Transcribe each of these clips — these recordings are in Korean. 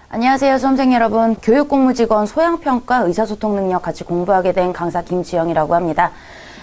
안녕하세요, 수험생 여러분. 교육공무직원 소양평가 의사소통 능력 같이 공부하게 된 강사 김지영이라고 합니다.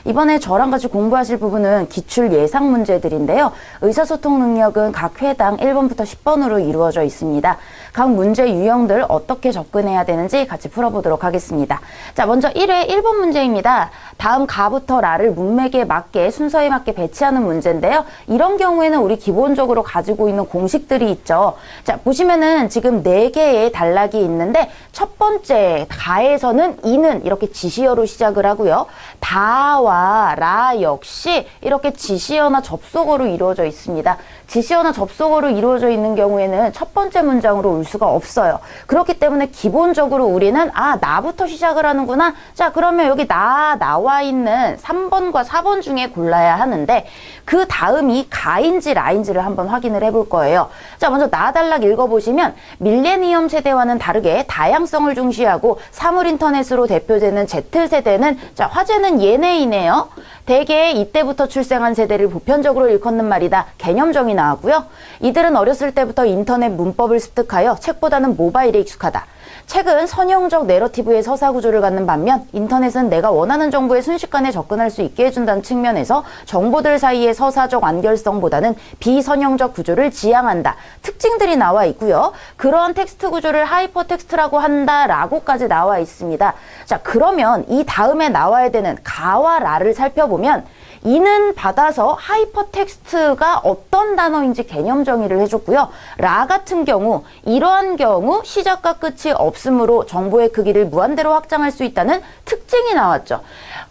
이번에 저랑 같이 공부하실 부분은 기출 예상 문제들인데요. 의사소통 능력은 각 회당 1번부터 10번으로 이루어져 있습니다. 각 문제 유형들 어떻게 접근해야 되는지 같이 풀어보도록 하겠습니다. 자, 먼저 1회 1번 문제입니다. 다음 가부터 라를 문맥에 맞게 순서에 맞게 배치하는 문제인데요. 이런 경우에는 우리 기본적으로 가지고 있는 공식들이 있죠. 자, 보시면은 지금 4개의 단락이 있는데 첫 번째 가에서는 이는 이렇게 지시어로 시작을 하고요. 다와 라 역시 이렇게 지시어나 접속어로 이루어져 있습니다. 지시어나 접속어로 이루어져 있는 경우에는 첫 번째 문장으로 올 수가 없어요. 그렇기 때문에 기본적으로 우리는 나부터 시작을 하는구나. 자, 그러면 여기 나와 있는 3번과 4번 중에 골라야 하는데 그 다음이 가인지 라인지를 한번 확인을 해볼 거예요. 자, 먼저 나 단락 읽어보시면 밀레니엄 세대와는 다르게 다양성을 중시하고 사물 인터넷으로 대표되는 Z세대는 자, 화제는 얘네이네요. 대개 이때부터 출생한 세대를 보편적으로 일컫는 말이다. 개념정이 나왔고요. 이들은 어렸을 때부터 인터넷 문법을 습득하여 책보다는 모바일에 익숙하다. 책은 선형적 내러티브의 서사 구조를 갖는 반면 인터넷은 내가 원하는 정보에 순식간에 접근할 수 있게 해준다는 측면에서 정보들 사이의 서사적 완결성보다는 비선형적 구조를 지향한다. 특징들이 나와 있고요. 그러한 텍스트 구조를 하이퍼텍스트라고 한다라고까지 나와 있습니다. 자, 그러면 이 다음에 나와야 되는 가와 라를 살펴보면 이는 받아서 하이퍼텍스트가 어떤 단어인지 개념 정의를 해줬고요. 라 같은 경우 이러한 경우 시작과 끝이 없으므로 정보의 크기를 무한대로 확장할 수 있다는 특징이 나왔죠.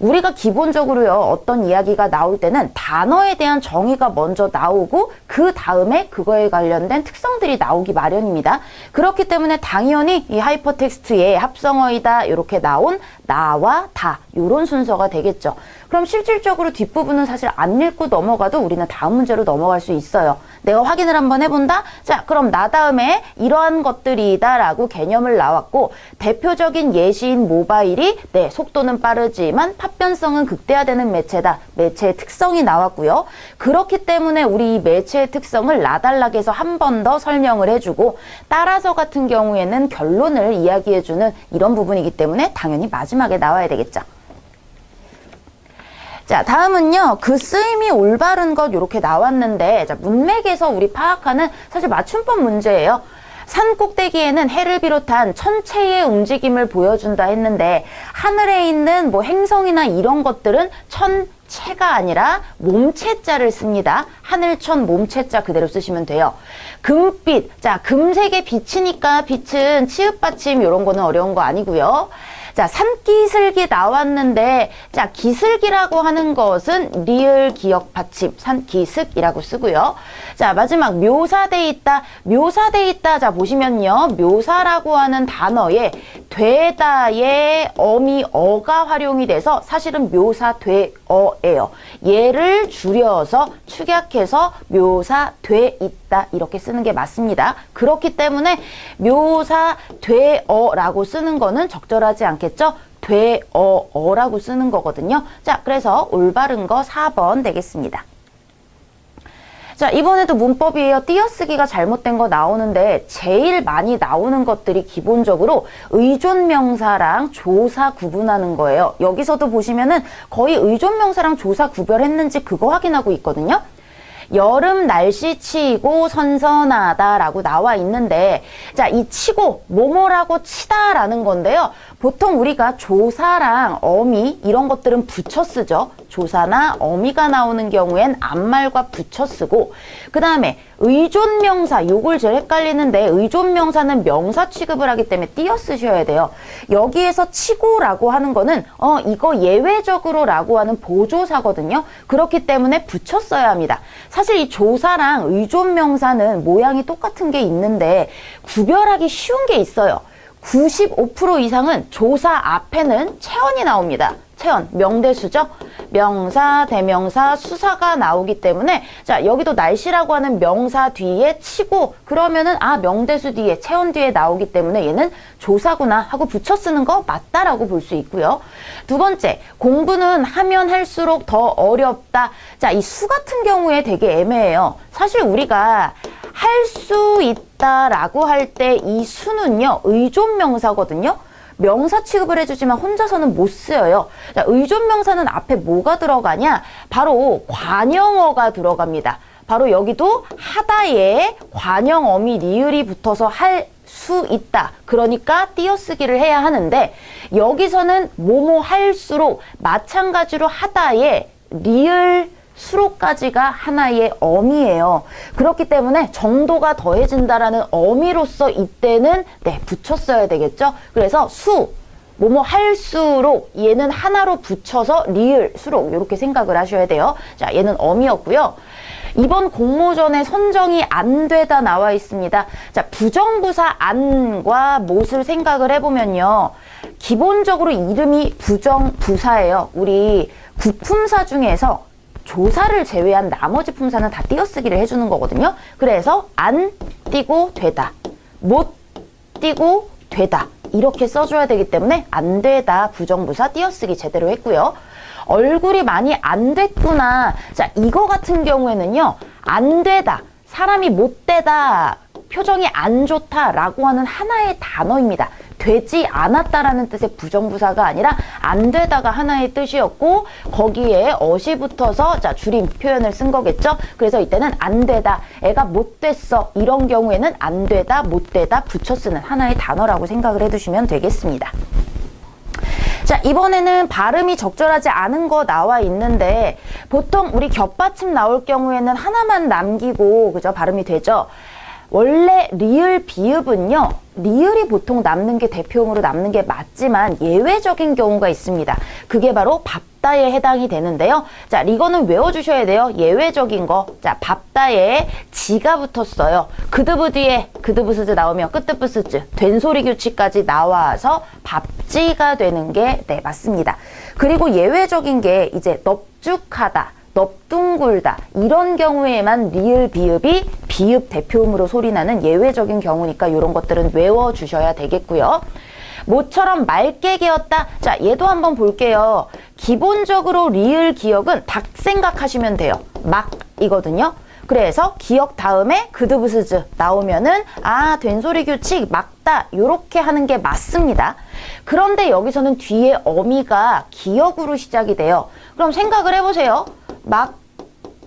우리가 기본적으로요, 어떤 이야기가 나올 때는 단어에 대한 정의가 먼저 나오고 그 다음에 그거에 관련된 특성들이 나오기 마련입니다. 그렇기 때문에 당연히 이 하이퍼텍스트의 합성어이다 이렇게 나온 나와 다 이런 순서가 되겠죠. 그럼 실질적으로 뒷부분은 사실 안 읽고 넘어가도 우리는 다음 문제로 넘어갈 수 있어요. 내가 확인을 한번 해본다? 자, 그럼 나 다음에 이러한 것들이다 라고 개념을 나왔고 대표적인 예시인 모바일이 속도는 빠르지만 파변성은 극대화되는 매체다. 매체의 특성이 나왔고요. 그렇기 때문에 우리 이 매체의 특성을 나단락에서 한 번 더 설명을 해주고 따라서 같은 경우에는 결론을 이야기해주는 이런 부분이기 때문에 당연히 마지막에 나와야 되겠죠. 자, 다음은요, 그 쓰임이 올바른 것 이렇게 나왔는데 자, 문맥에서 우리 파악하는 사실 맞춤법 문제예요. 산 꼭대기에는 해를 비롯한 천체의 움직임을 보여준다 했는데 하늘에 있는 뭐 행성이나 이런 것들은 천체가 아니라 몸체자를 씁니다. 하늘천 몸체자 그대로 쓰시면 돼요. 금빛, 자, 금색의 빛이니까 빛은 치읓받침 이런 거는 어려운 거 아니고요. 자, 산기슭이 나왔는데 자, 기슭이라고 하는 것은 리을 기역 받침 산기슭이라고 쓰고요. 자, 마지막 묘사돼 있다. 묘사돼 있다. 자, 보시면요. 묘사라고 하는 단어에 되다의 어미 어가 활용이 돼서 사실은 묘사되어예요. 얘를 줄여서 축약해서 묘사돼 있다 이렇게 쓰는 게 맞습니다. 그렇기 때문에 묘사되어라고 쓰는 거는 적절하지 않겠죠? 되어라고 쓰는 거거든요. 자, 그래서 올바른 거 4번 되겠습니다. 자, 이번에도 문법이에요. 띄어쓰기가 잘못된 거 나오는데 제일 많이 나오는 것들이 기본적으로 의존명사랑 조사 구분하는 거예요. 여기서도 보시면은 거의 의존명사랑 조사 구별했는지 그거 확인하고 있거든요. 여름 날씨 치고 선선하다라고 나와 있는데 자, 이 치고 뭐뭐라고 치다라는 건데요. 보통 우리가 조사랑 어미 이런 것들은 붙여 쓰죠. 조사나 어미가 나오는 경우엔 앞말과 붙여 쓰고 그 다음에 의존명사 요걸 제일 헷갈리는데 의존명사는 명사 취급을 하기 때문에 띄어 쓰셔야 돼요. 여기에서 치고라고 하는 거는 이거 예외적으로 라고 하는 보조사거든요. 그렇기 때문에 붙여 써야 합니다. 사실 이 조사랑 의존명사는 모양이 똑같은 게 있는데 구별하기 쉬운 게 있어요. 95% 이상은 조사 앞에는 체언이 나옵니다. 체언, 명대수죠. 명사, 대명사, 수사가 나오기 때문에 자, 여기도 날씨라고 하는 명사 뒤에 치고 그러면은 명대수 뒤에 체언 뒤에 나오기 때문에 얘는 조사구나 하고 붙여 쓰는 거 맞다라고 볼 수 있고요. 두 번째, 공부는 하면 할수록 더 어렵다. 자, 이 수 같은 경우에 되게 애매해요. 사실 우리가 할 수 있다라고 할 때 이 수는요, 의존명사거든요. 명사 취급을 해주지만 혼자서는 못 쓰여요. 자, 의존명사는 앞에 뭐가 들어가냐? 바로 관형어가 들어갑니다. 바로 여기도 하다에 관형어미 리을이 붙어서 할 수 있다. 그러니까 띄어쓰기를 해야 하는데 여기서는 뭐뭐 할수록 마찬가지로 하다에 리을 수로까지가 하나의 어미예요. 그렇기 때문에 정도가 더해진다라는 어미로서 이때는 붙였어야 되겠죠. 그래서 수, 뭐뭐 할수록 얘는 하나로 붙여서 리을, 수록 이렇게 생각을 하셔야 돼요. 자, 얘는 어미였고요. 이번 공모전에 선정이 안 되다 나와 있습니다. 자, 부정부사 안과 못을 생각을 해보면요. 기본적으로 이름이 부정부사예요. 우리 구품사 중에서 조사를 제외한 나머지 품사는 다 띄어쓰기를 해주는 거거든요. 그래서 안 띄고 되다, 못 띄고 되다 이렇게 써줘야 되기 때문에 안 되다 부정부사 띄어쓰기 제대로 했고요. 얼굴이 많이 안 됐구나. 자, 이거 같은 경우에는요. 안 되다, 사람이 못 되다, 표정이 안 좋다라고 하는 하나의 단어입니다. 되지 않았다라는 뜻의 부정부사가 아니라 안 되다가 하나의 뜻이었고 거기에 어시 붙어서 자 줄임 표현을 쓴 거겠죠. 그래서 이때는 안 되다, 애가 못 됐어 이런 경우에는 안 되다, 못 되다 붙여 쓰는 하나의 단어라고 생각을 해두시면 되겠습니다. 자, 이번에는 발음이 적절하지 않은 거 나와 있는데 보통 우리 겹받침 나올 경우에는 하나만 남기고 그죠? 발음이 되죠. 원래 리을 비읍은요. 리을이 보통 남는 게 대표음으로 남는 게 맞지만 예외적인 경우가 있습니다. 그게 바로 밥다에 해당이 되는데요. 자, 이거는 외워주셔야 돼요. 예외적인 거. 자, 밥다에 지가 붙었어요. 그드브 뒤에 그드브스즈 나오면 끄뜨부스즈 된소리 규칙까지 나와서 밥지가 되는 게 맞습니다. 그리고 예외적인 게 이제 넙죽하다, 넙둥굴다 이런 경우에만 리을 비읍이 비읍 대표음으로 소리나는 예외적인 경우니까 이런 것들은 외워주셔야 되겠고요. 모처럼 맑게 개었다. 자, 얘도 한번 볼게요. 기본적으로 리을 기억은 닭 생각하시면 돼요. 막이거든요. 그래서 기억 다음에 그드브스즈 나오면은 아, 된소리 규칙 막다 요렇게 하는 게 맞습니다. 그런데 여기서는 뒤에 어미가 기억으로 시작이 돼요. 그럼 생각을 해보세요.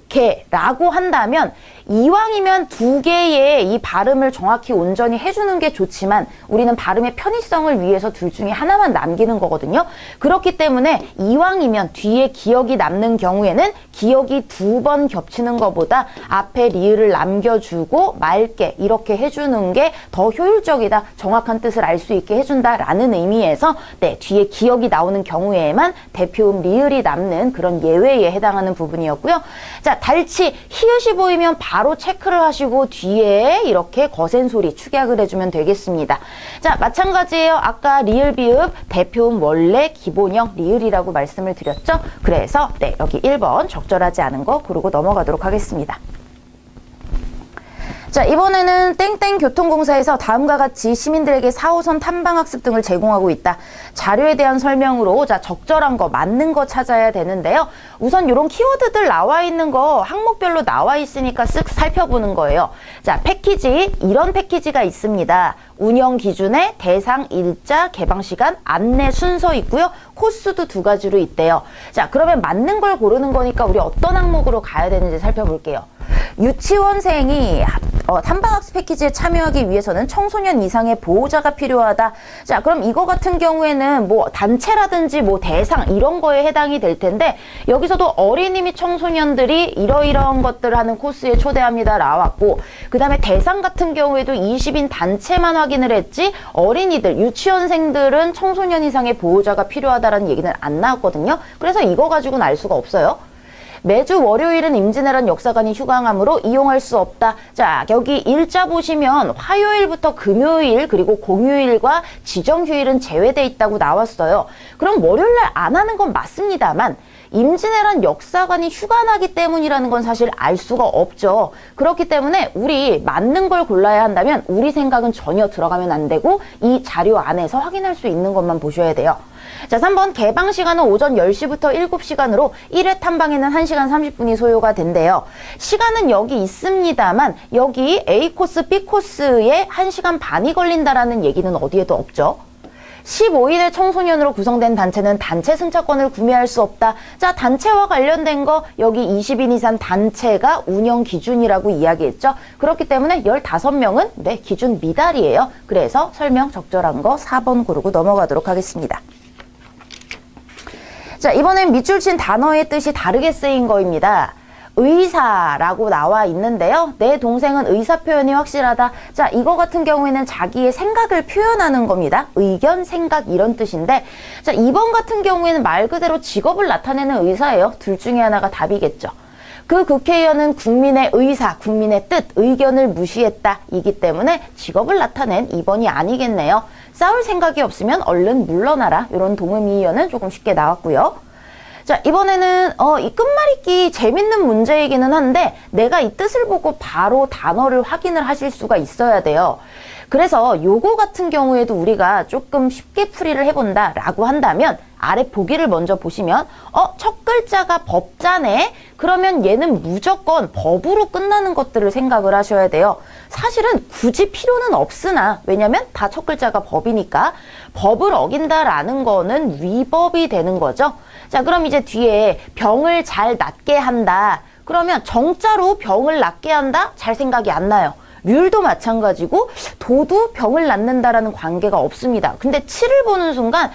막개라고 한다면 이왕이면 두 개의 이 발음을 정확히 온전히 해주는 게 좋지만 우리는 발음의 편의성을 위해서 둘 중에 하나만 남기는 거거든요. 그렇기 때문에 이왕이면 뒤에 기억이 남는 경우에는 기억이 두 번 겹치는 것보다 앞에 리을을 남겨주고 맑게 이렇게 해주는 게 더 효율적이다, 정확한 뜻을 알 수 있게 해준다라는 의미에서 뒤에 기억이 나오는 경우에만 대표음 리을이 남는 그런 예외에 해당하는 부분이었고요. 자, 달치 히읗이 보이면 바로 체크를 하시고 뒤에 이렇게 거센 소리 축약을 해주면 되겠습니다. 자, 마찬가지예요. 아까 리을 비읍 대표음 원래 기본형 리을이라고 말씀을 드렸죠. 그래서 여기 1번 적절하지 않은 거 고르고 넘어가도록 하겠습니다. 자, 이번에는 땡땡 교통공사에서 다음과 같이 시민들에게 4호선 탐방학습 등을 제공하고 있다. 자료에 대한 설명으로 자, 적절한 거, 맞는 거 찾아야 되는데요. 우선 이런 키워드들 나와 있는 거 항목별로 나와 있으니까 쓱 살펴보는 거예요. 자, 패키지, 이런 패키지가 있습니다. 운영 기준에 대상, 일자, 개방 시간, 안내 순서 있고요. 코스도 두 가지로 있대요. 자, 그러면 맞는 걸 고르는 거니까 우리 어떤 항목으로 가야 되는지 살펴볼게요. 유치원생이 탐방학습 패키지에 참여하기 위해서는 청소년 이상의 보호자가 필요하다. 자, 그럼 이거 같은 경우에는 뭐 단체라든지 뭐 대상 이런 거에 해당이 될 텐데 여기서도 어린이 및 청소년들이 이러이러한 것들을 하는 코스에 초대합니다 나왔고, 그 다음에 대상 같은 경우에도 20인 단체만 확인을 했지 어린이들, 유치원생들은 청소년 이상의 보호자가 필요하다라는 얘기는 안 나왔거든요. 그래서 이거 가지고는 알 수가 없어요. 매주 월요일은 임진왜란 역사관이 휴강하므로 이용할 수 없다. 자, 여기 일자 보시면 화요일부터 금요일 그리고 공휴일과 지정휴일은 제외돼 있다고 나왔어요. 그럼 월요일날 안 하는 건 맞습니다만 임진왜란 역사관이 휴관하기 때문이라는 건 사실 알 수가 없죠. 그렇기 때문에 우리 맞는 걸 골라야 한다면 우리 생각은 전혀 들어가면 안 되고 이 자료 안에서 확인할 수 있는 것만 보셔야 돼요. 자, 3번 개방 시간은 오전 10시부터 7시간으로 1회 탐방에는 1시간 30분이 소요가 된대요. 시간은 여기 있습니다만 여기 A 코스, B 코스에 1시간 반이 걸린다라는 얘기는 어디에도 없죠. 15인의 청소년으로 구성된 단체는 단체 승차권을 구매할 수 없다. 자, 단체와 관련된 거 여기 20인 이상 단체가 운영 기준이라고 이야기했죠. 그렇기 때문에 15명은 네, 기준 미달이에요. 그래서 설명 적절한 거 4번 고르고 넘어가도록 하겠습니다. 자, 이번엔 밑줄 친 단어의 뜻이 다르게 쓰인 거입니다. 의사라고 나와 있는데요. 내 동생은 의사 표현이 확실하다. 자, 이거 같은 경우에는 자기의 생각을 표현하는 겁니다. 의견, 생각 이런 뜻인데, 자, 2번 같은 경우에는 말 그대로 직업을 나타내는 의사예요. 둘 중에 하나가 답이겠죠. 그 국회의원은 국민의 의사, 국민의 뜻, 의견을 무시했다. 이기 때문에 직업을 나타낸 2번이 아니겠네요. 싸울 생각이 없으면 얼른 물러나라. 이런 동의어는 조금 쉽게 나왔고요. 자, 이번에는 이 끝말잇기 재밌는 문제이기는 한데 내가 이 뜻을 보고 바로 단어를 확인을 하실 수가 있어야 돼요. 그래서 요거 같은 경우에도 우리가 조금 쉽게 풀이를 해본다 라고 한다면 아래 보기를 먼저 보시면 첫 글자가 법자네? 그러면 얘는 무조건 법으로 끝나는 것들을 생각을 하셔야 돼요. 사실은 굳이 필요는 없으나 왜냐면 다 첫 글자가 법이니까 법을 어긴다라는 거는 위법이 되는 거죠. 자, 그럼 이제 뒤에 병을 잘 낫게 한다. 그러면 정자로 병을 낫게 한다? 잘 생각이 안 나요. 률도 마찬가지고 도도 병을 낫는다라는 관계가 없습니다. 근데 치를 보는 순간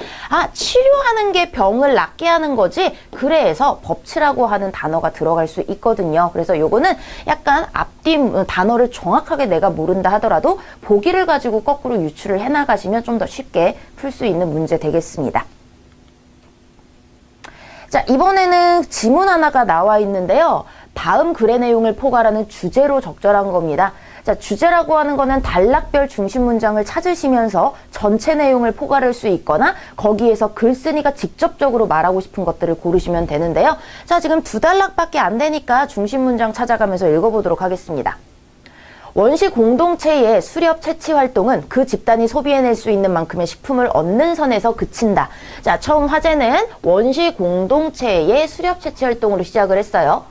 치료하는 게 병을 낫게 하는 거지 그래서 법치라고 하는 단어가 들어갈 수 있거든요. 그래서 요거는 약간 앞뒤 단어를 정확하게 내가 모른다 하더라도 보기를 가지고 거꾸로 유추를 해나가시면 좀 더 쉽게 풀 수 있는 문제 되겠습니다. 자, 이번에는 지문 하나가 나와 있는데요. 다음 글의 내용을 포괄하는 주제로 적절한 겁니다. 자, 주제라고 하는 거는 단락별 중심 문장을 찾으시면서 전체 내용을 포괄할 수 있거나 거기에서 글쓴이가 직접적으로 말하고 싶은 것들을 고르시면 되는데요. 자, 지금 2단락밖에 안 되니까 중심 문장 찾아가면서 읽어보도록 하겠습니다. 원시 공동체의 수렵 채취 활동은 그 집단이 소비해낼 수 있는 만큼의 식품을 얻는 선에서 그친다. 자, 처음 화제는 원시 공동체의 수렵 채취 활동으로 시작을 했어요.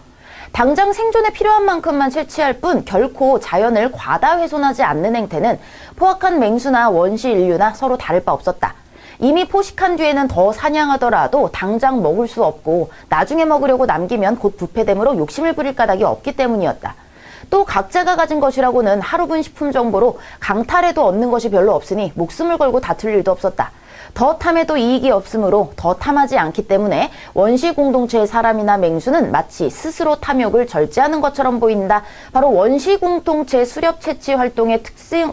당장 생존에 필요한 만큼만 채취할 뿐 결코 자연을 과다 훼손하지 않는 행태는 포악한 맹수나 원시 인류나 서로 다를 바 없었다. 이미 포식한 뒤에는 더 사냥하더라도 당장 먹을 수 없고 나중에 먹으려고 남기면 곧 부패됨으로 욕심을 부릴 까닭이 없기 때문이었다. 또 각자가 가진 것이라고는 하루분 식품 정보로 강탈해도 얻는 것이 별로 없으니 목숨을 걸고 다툴 일도 없었다. 더 탐해도 이익이 없으므로 더 탐하지 않기 때문에 원시 공동체의 사람이나 맹수는 마치 스스로 탐욕을 절제하는 것처럼 보인다. 바로 원시 공동체 수렵 채취 활동의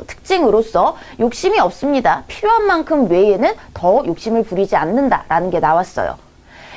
특징으로서 욕심이 없습니다. 필요한 만큼 외에는 더 욕심을 부리지 않는다라는 게 나왔어요.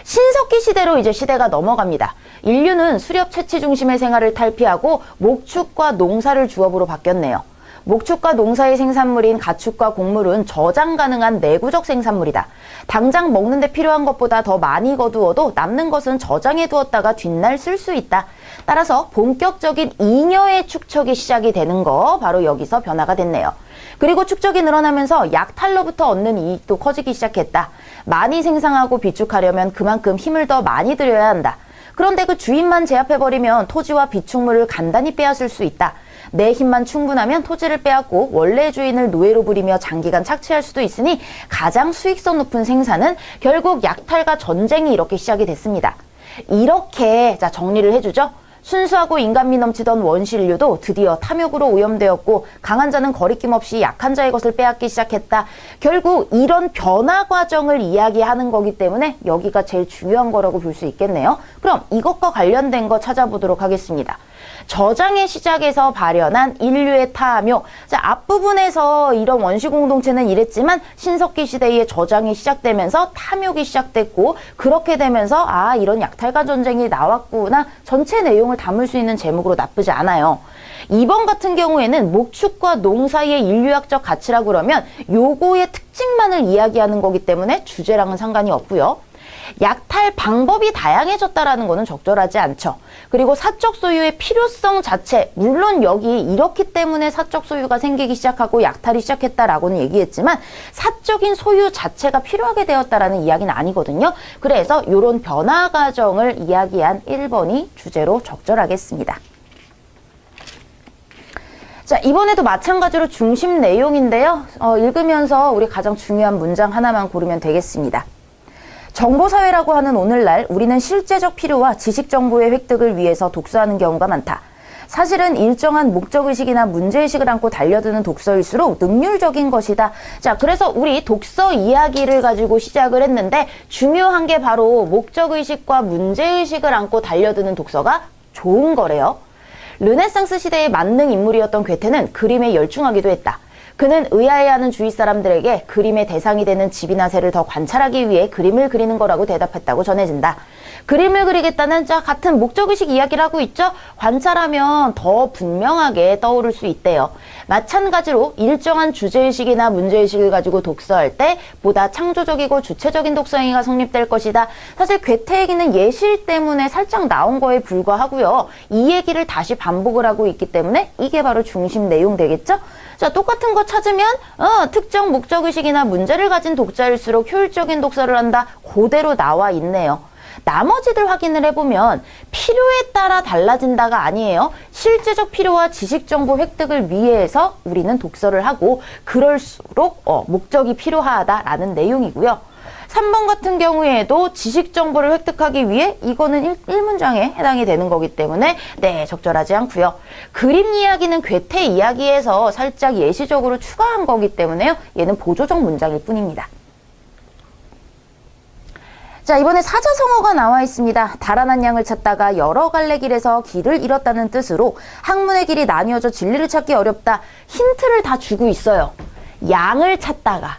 신석기 시대로 이제 시대가 넘어갑니다. 인류는 수렵 채취 중심의 생활을 탈피하고 목축과 농사를 주업으로 바뀌었네요. 목축과 농사의 생산물인 가축과 곡물은 저장 가능한 내구적 생산물이다. 당장 먹는데 필요한 것보다 더 많이 거두어도 남는 것은 저장해 두었다가 뒷날 쓸 수 있다. 따라서 본격적인 잉여의 축적이 시작이 되는 거 바로 여기서 변화가 됐네요. 그리고 축적이 늘어나면서 약탈로부터 얻는 이익도 커지기 시작했다. 많이 생산하고 비축하려면 그만큼 힘을 더 많이 들여야 한다. 그런데 그 주인만 제압해버리면 토지와 비축물을 간단히 빼앗을 수 있다. 내 힘만 충분하면 토지를 빼앗고 원래 주인을 노예로 부리며 장기간 착취할 수도 있으니 가장 수익성 높은 생산은 결국 약탈과 전쟁이 이렇게 시작이 됐습니다. 이렇게 자 정리를 해주죠. 순수하고 인간미 넘치던 원시 인류도 드디어 탐욕으로 오염되었고 강한 자는 거리낌 없이 약한 자의 것을 빼앗기 시작했다. 결국 이런 변화 과정을 이야기하는 거기 때문에 여기가 제일 중요한 거라고 볼 수 있겠네요. 그럼 이것과 관련된 거 찾아보도록 하겠습니다. 저장의 시작에서 발현한 인류의 탐욕. 자, 앞부분에서 이런 원시 공동체는 이랬지만 신석기 시대의 저장이 시작되면서 탐욕이 시작됐고 그렇게 되면서 이런 약탈과 전쟁이 나왔구나. 전체 내용을 담을 수 있는 제목으로 나쁘지 않아요. 2번 같은 경우에는 목축과 농사의 인류학적 가치라고 그러면 요거의 특징만을 이야기하는 거기 때문에 주제랑은 상관이 없고요. 약탈 방법이 다양해졌다라는 거는 적절하지 않죠. 그리고 사적 소유의 필요성 자체, 물론 여기 이렇기 때문에 사적 소유가 생기기 시작하고 약탈이 시작했다라고는 얘기했지만 사적인 소유 자체가 필요하게 되었다라는 이야기는 아니거든요. 그래서 이런 변화 과정을 이야기한 1번이 주제로 적절하겠습니다. 자, 이번에도 마찬가지로 중심 내용인데요. 읽으면서 우리 가장 중요한 문장 하나만 고르면 되겠습니다. 정보사회라고 하는 오늘날 우리는 실제적 필요와 지식정보의 획득을 위해서 독서하는 경우가 많다. 사실은 일정한 목적의식이나 문제의식을 안고 달려드는 독서일수록 능률적인 것이다. 자, 그래서 우리 독서 이야기를 가지고 시작을 했는데 중요한 게 바로 목적의식과 문제의식을 안고 달려드는 독서가 좋은 거래요. 르네상스 시대의 만능 인물이었던 괴테는 그림에 열중하기도 했다. 그는 의아해하는 주위 사람들에게 그림의 대상이 되는 집이나 새를 더 관찰하기 위해 그림을 그리는 거라고 대답했다고 전해진다. 그림을 그리겠다는 같은 목적의식 이야기를 하고 있죠. 관찰하면 더 분명하게 떠오를 수 있대요. 마찬가지로 일정한 주제의식이나 문제의식을 가지고 독서할 때 보다 창조적이고 주체적인 독서행위가 성립될 것이다. 사실 괴테 얘기는 예시 때문에 살짝 나온 거에 불과하고요. 이 얘기를 다시 반복을 하고 있기 때문에 이게 바로 중심 내용 되겠죠. 자, 똑같은 거 찾으면 특정 목적의식이나 문제를 가진 독자일수록 효율적인 독서를 한다. 그대로 나와 있네요. 나머지들 확인을 해보면 필요에 따라 달라진다가 아니에요. 실제적 필요와 지식정보 획득을 위해서 우리는 독서를 하고 그럴수록 목적이 필요하다라는 내용이고요. 3번 같은 경우에도 지식정보를 획득하기 위해 이거는 1문장에 해당이 되는 거기 때문에 네, 적절하지 않고요. 그림 이야기는 괴테 이야기에서 살짝 예시적으로 추가한 거기 때문에요. 얘는 보조적 문장일 뿐입니다. 자, 이번에 사자성어가 나와 있습니다. 달아난 양을 찾다가 여러 갈래 길에서 길을 잃었다는 뜻으로 학문의 길이 나뉘어져 진리를 찾기 어렵다. 힌트를 다 주고 있어요. 양을 찾다가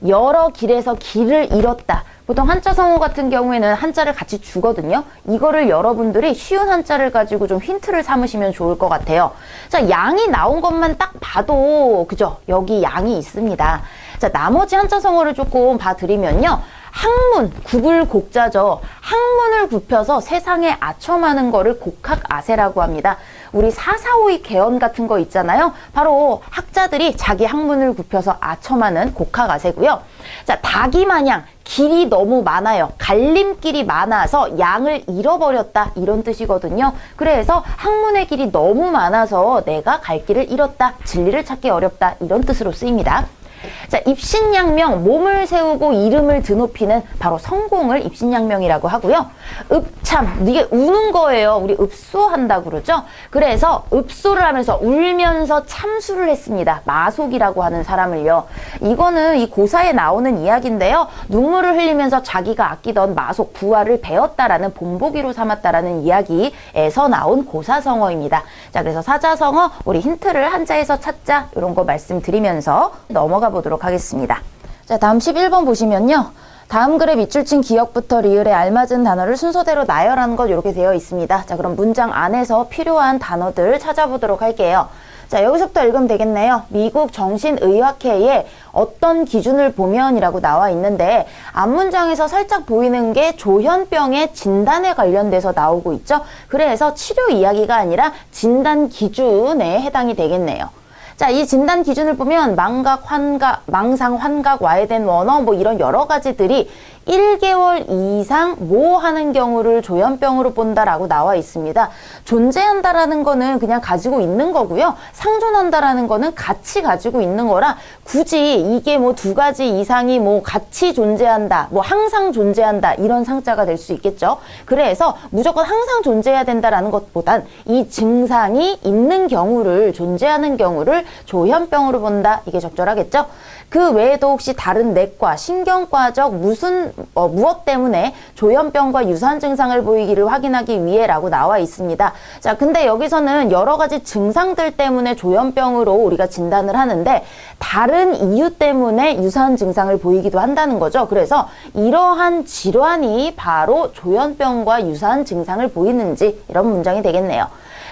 여러 길에서 길을 잃었다. 보통 한자 성어 같은 경우에는 한자를 같이 주거든요. 이거를 여러분들이 쉬운 한자를 가지고 좀 힌트를 삼으시면 좋을 것 같아요. 자, 양이 나온 것만 딱 봐도 그죠? 여기 양이 있습니다. 자, 나머지 한자 성어를 조금 봐드리면요. 학문, 구불곡자죠. 학문을 굽혀서 세상에 아첨하는 거를 곡학아세라고 합니다. 우리 사사오이 개헌 같은 거 있잖아요. 바로 학자들이 자기 학문을 굽혀서 아첨하는 곡학아세고요. 자, 닭이 마냥 길이 너무 많아요. 갈림길이 많아서 양을 잃어버렸다. 이런 뜻이거든요. 그래서 학문의 길이 너무 많아서 내가 갈 길을 잃었다. 진리를 찾기 어렵다. 이런 뜻으로 쓰입니다. 자, 입신양명, 몸을 세우고 이름을 드높이는 바로 성공을 입신양명이라고 하고요. 읍참, 이게 우는 거예요. 우리 읍소한다고 그러죠. 그래서 읍소를 하면서 울면서 참수를 했습니다. 마속이라고 하는 사람을요. 이거는 이 고사에 나오는 이야기인데요. 눈물을 흘리면서 자기가 아끼던 마속 부하를 베었다라는 본보기로 삼았다라는 이야기에서 나온 고사성어입니다. 자, 그래서 사자성어 우리 힌트를 한자에서 찾자 이런 거 말씀드리면서 넘어가 보도록 하겠습니다. 자, 다음 11번 보시면요. 다음 글의 밑줄 친 기역부터 리을에 알맞은 단어를 순서대로 나열하는 것 이렇게 되어 있습니다. 자, 그럼 문장 안에서 필요한 단어들 찾아보도록 할게요. 자, 여기서부터 읽으면 되겠네요. 미국 정신의학회에 어떤 기준을 보면이라고 나와 있는데 앞문장에서 살짝 보이는 게 조현병의 진단에 관련돼서 나오고 있죠. 그래서 치료 이야기가 아니라 진단 기준에 해당이 되겠네요. 자, 이 진단 기준을 보면 망각, 환각, 망상, 환각, 와해된 원어 뭐 이런 여러 가지들이 1개월 이상 하는 경우를 조현병으로 본다라고 나와 있습니다. 존재한다라는 거는 그냥 가지고 있는 거고요. 상존한다라는 거는 같이 가지고 있는 거라 굳이 이게 뭐 2가지 이상이 뭐 같이 존재한다, 뭐 항상 존재한다 이런 상자가 될 수 있겠죠. 그래서 무조건 항상 존재해야 된다라는 것보단 이 증상이 있는 경우를, 존재하는 경우를 조현병으로 본다. 이게 적절하겠죠. 그 외에도 혹시 다른 내과, 신경과적 무엇 때문에 조현병과 유사한 증상을 보이기를 확인하기 위해라고 나와 있습니다. 자, 근데 여기서는 여러 가지 증상들 때문에 조현병으로 우리가 진단을 하는데 다른 이유 때문에 유사한 증상을 보이기도 한다는 거죠. 그래서 이러한 질환이 바로 조현병과 유사한 증상을 보이는지 이런 문장이 되겠네요.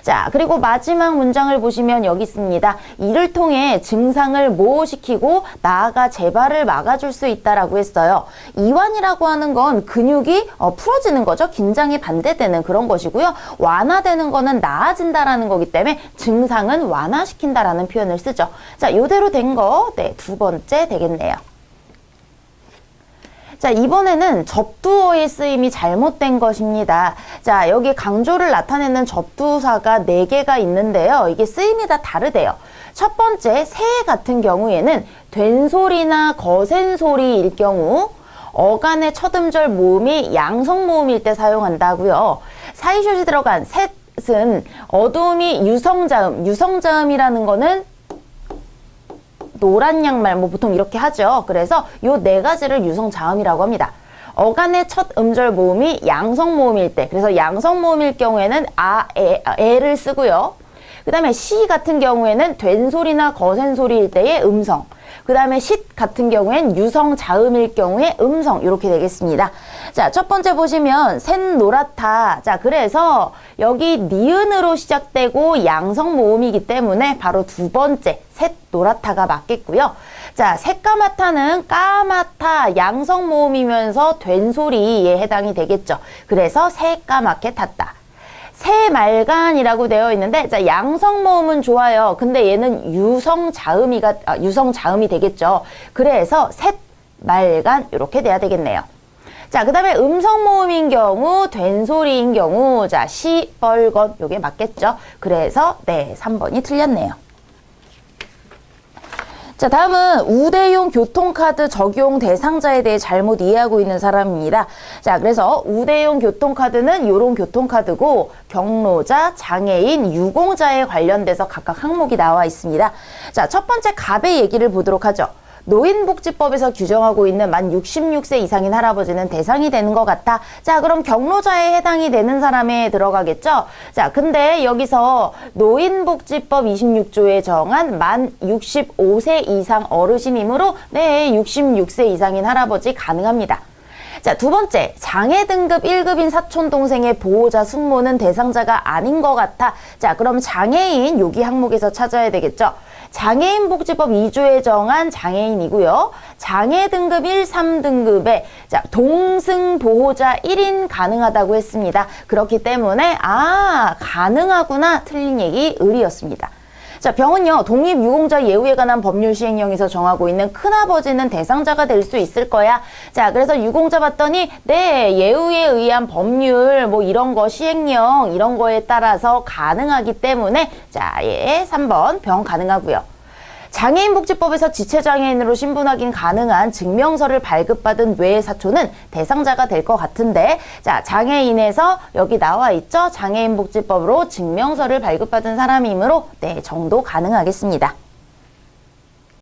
자, 그리고 마지막 문장을 보시면 여기 있습니다. 이를 통해 증상을 모호시키고 나아가 재발을 막아줄 수 있다라고 했어요. 이완이라고 하는 건 근육이 풀어지는 거죠. 긴장이 반대되는 그런 것이고요. 완화되는 거는 나아진다라는 거기 때문에 증상은 완화시킨다라는 표현을 쓰죠. 자, 요대로 된 거, 네, 두 번째 되겠네요. 자, 이번에는 접두어의 쓰임이 잘못된 것입니다. 자, 여기 강조를 나타내는 접두사가 4개가 있는데요. 이게 쓰임이 다 다르대요. 첫 번째, 새 같은 경우에는 된소리나 거센소리일 경우 어간의 첫 음절 모음이 양성 모음일 때 사용한다고요. 사이숏이 들어간 셋은 어두움이 유성자음, 유성자음이라는 거는 노란 양말 뭐 보통 이렇게 하죠. 그래서 요 4가지를 유성자음이라고 합니다. 어간의 첫 음절 모음이 양성 모음일 때, 그래서 양성 모음일 경우에는 에를 쓰고요. 그 다음에 시 같은 경우에는 된소리나 거센소리일 때의 음성, 그 다음에 쉿 같은 경우엔 유성자음일 경우에 음성, 이렇게 되겠습니다. 자, 첫 번째 보시면 셋 노랗다. 자, 그래서 여기 니은으로 시작되고 양성 모음이기 때문에 바로 두 번째 셋 노랗다가 맞겠고요. 자, 새까맣다는 까맣다 양성 모음이면서 된소리에 해당이 되겠죠. 그래서 새까맣게 탔다. 새말간이라고 되어 있는데, 자, 양성 모음은 좋아요. 근데 얘는 유성자음이 되겠죠. 그래서 셋말간 이렇게 돼야 되겠네요. 자, 그 다음에 음성 모음인 경우, 된소리인 경우, 자, 시뻘건 요게 맞겠죠. 그래서 네, 3번이 틀렸네요. 자, 다음은 우대용 교통카드 적용 대상자에 대해 잘못 이해하고 있는 사람입니다. 자, 그래서 우대용 교통카드는 요런 교통카드고 경로자, 장애인, 유공자에 관련돼서 각각 항목이 나와 있습니다. 자, 첫 번째 갑의 얘기를 보도록 하죠. 노인복지법에서 규정하고 있는 만 66세 이상인 할아버지는 대상이 되는 것 같아. 자, 그럼 경로자에 해당이 되는 사람에 들어가겠죠? 자, 근데 여기서 노인복지법 26조에 정한 만 65세 이상 어르신이므로 네, 66세 이상인 할아버지 가능합니다. 자, 두 번째, 장애 등급 1급인 사촌 동생의 보호자 숙모는 대상자가 아닌 것 같아. 자, 그럼 장애인 여기 항목에서 찾아야 되겠죠? 장애인 복지법 2조에 정한 장애인이고요. 장애 등급 1, 3등급에 자, 동승 보호자 1인 가능하다고 했습니다. 그렇기 때문에 가능하구나 틀린 얘기 을이었습니다. 자, 병은요, 독립유공자 예우에 관한 법률 시행령에서 정하고 있는 큰아버지는 대상자가 될 수 있을 거야. 자, 그래서 유공자 봤더니 네, 예우에 의한 법률 뭐 이런 거 시행령 이런 거에 따라서 가능하기 때문에 자, 3번 병 가능하고요. 장애인복지법에서 지체장애인으로 신분확인 가능한 증명서를 발급받은 외 사촌은 대상자가 될 것 같은데, 자, 장애인에서 여기 나와 있죠? 장애인복지법으로 증명서를 발급받은 사람이므로 네, 정도 가능하겠습니다.